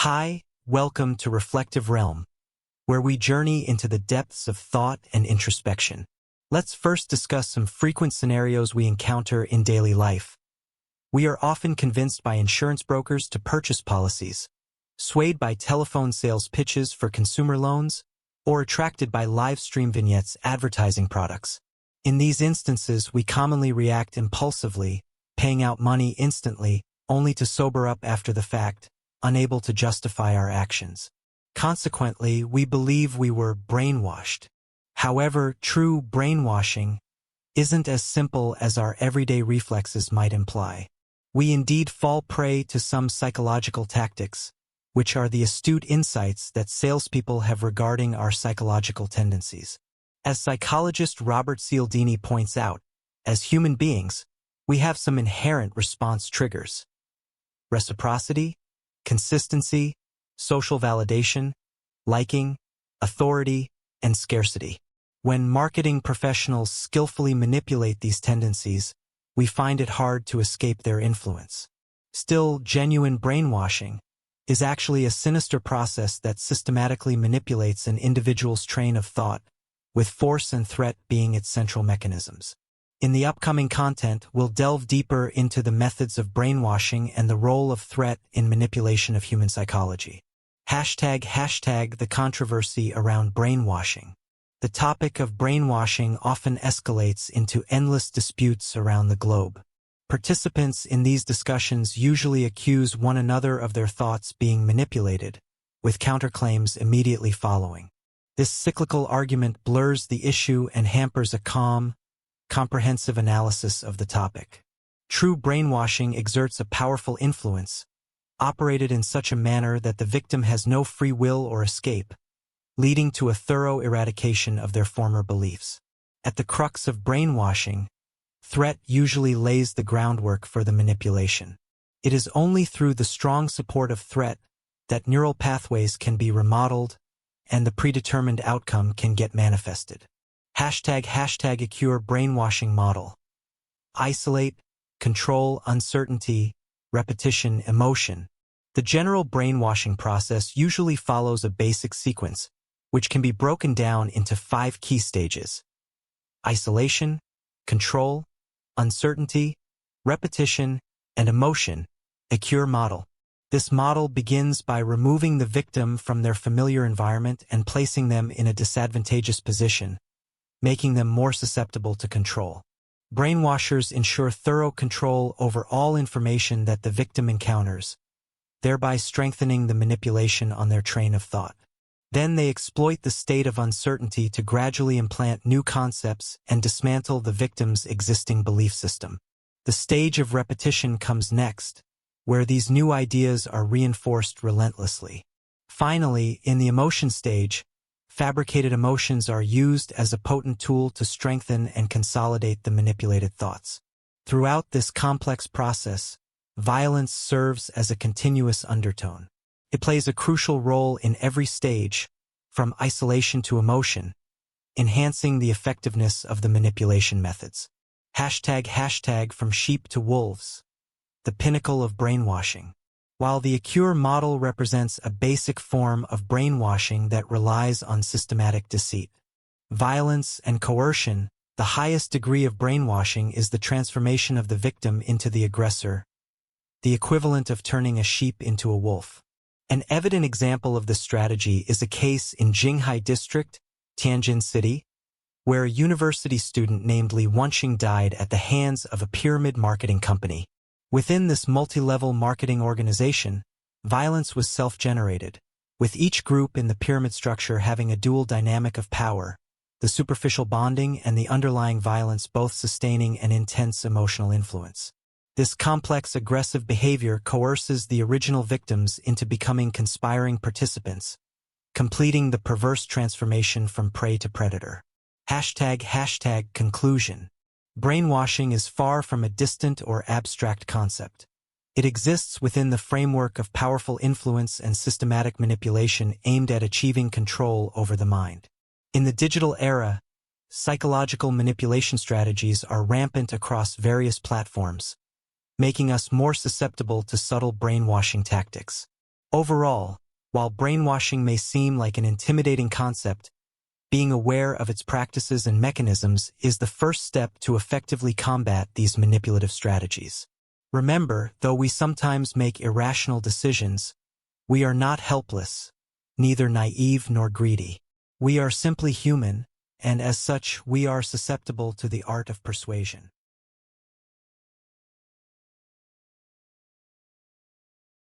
Hi, welcome to Reflective Realm, where we journey into the depths of thought and introspection. Let's first discuss some frequent scenarios we encounter in daily life. We are often convinced by insurance brokers to purchase policies, swayed by telephone sales pitches for consumer loans, or attracted by live stream vignettes advertising products. In these instances, we commonly react impulsively, paying out money instantly, only to sober up after the fact, unable to justify our actions. Consequently, we believe we were brainwashed. However, true brainwashing isn't as simple as our everyday reflexes might imply. We indeed fall prey to some psychological tactics, which are the astute insights that salespeople have regarding our psychological tendencies. As psychologist Robert Cialdini points out, as human beings, we have some inherent response triggers: reciprocity, consistency, social validation, liking, authority, and scarcity. When marketing professionals skillfully manipulate these tendencies, we find it hard to escape their influence. Still, genuine brainwashing is actually a sinister process that systematically manipulates an individual's train of thought, with force and threat being its central mechanisms. In the upcoming content, we'll delve deeper into the methods of brainwashing and the role of threat in manipulation of human psychology. #, the controversy around brainwashing. The topic of brainwashing often escalates into endless disputes around the globe. Participants in these discussions usually accuse one another of their thoughts being manipulated, with counterclaims immediately following. This cyclical argument blurs the issue and hampers a calm, comprehensive analysis of the topic. True brainwashing exerts a powerful influence, operated in such a manner that the victim has no free will or escape, leading to a thorough eradication of their former beliefs. At the crux of brainwashing, threat usually lays the groundwork for the manipulation. It is only through the strong support of threat that neural pathways can be remodeled and the predetermined outcome can get manifested. #ICURE brainwashing model. Isolate, control, uncertainty, repetition, emotion. The general brainwashing process usually follows a basic sequence, which can be broken down into 5 key stages: isolation, control, uncertainty, repetition, and emotion. ICURE model. This model begins by removing the victim from their familiar environment and placing them in a disadvantageous position, making them more susceptible to control. Brainwashers ensure thorough control over all information that the victim encounters, thereby strengthening the manipulation on their train of thought. Then they exploit the state of uncertainty to gradually implant new concepts and dismantle the victim's existing belief system. The stage of repetition comes next, where these new ideas are reinforced relentlessly. Finally, in the emotion stage, fabricated emotions are used as a potent tool to strengthen and consolidate the manipulated thoughts. Throughout this complex process, violence serves as a continuous undertone. It plays a crucial role in every stage, from isolation to emotion, enhancing the effectiveness of the manipulation methods. #, from sheep to wolves. The pinnacle of brainwashing. While the ICURE model represents a basic form of brainwashing that relies on systematic deceit, violence, and coercion, the highest degree of brainwashing is the transformation of the victim into the aggressor, the equivalent of turning a sheep into a wolf. An evident example of this strategy is a case in Jinghai District, Tianjin City, where a university student named Li Wenxing died at the hands of a pyramid marketing company. Within this multi-level marketing organization, violence was self-generated, with each group in the pyramid structure having a dual dynamic of power, the superficial bonding and the underlying violence both sustaining an intense emotional influence. This complex aggressive behavior coerces the original victims into becoming conspiring participants, completing the perverse transformation from prey to predator. #, conclusion. Brainwashing is far from a distant or abstract concept. It exists within the framework of powerful influence and systematic manipulation aimed at achieving control over the mind. In the digital era, psychological manipulation strategies are rampant across various platforms, making us more susceptible to subtle brainwashing tactics. Overall, while brainwashing may seem like an intimidating concept, being aware of its practices and mechanisms is the first step to effectively combat these manipulative strategies. Remember, though we sometimes make irrational decisions, we are not helpless, neither naive nor greedy. We are simply human, and as such, we are susceptible to the art of persuasion.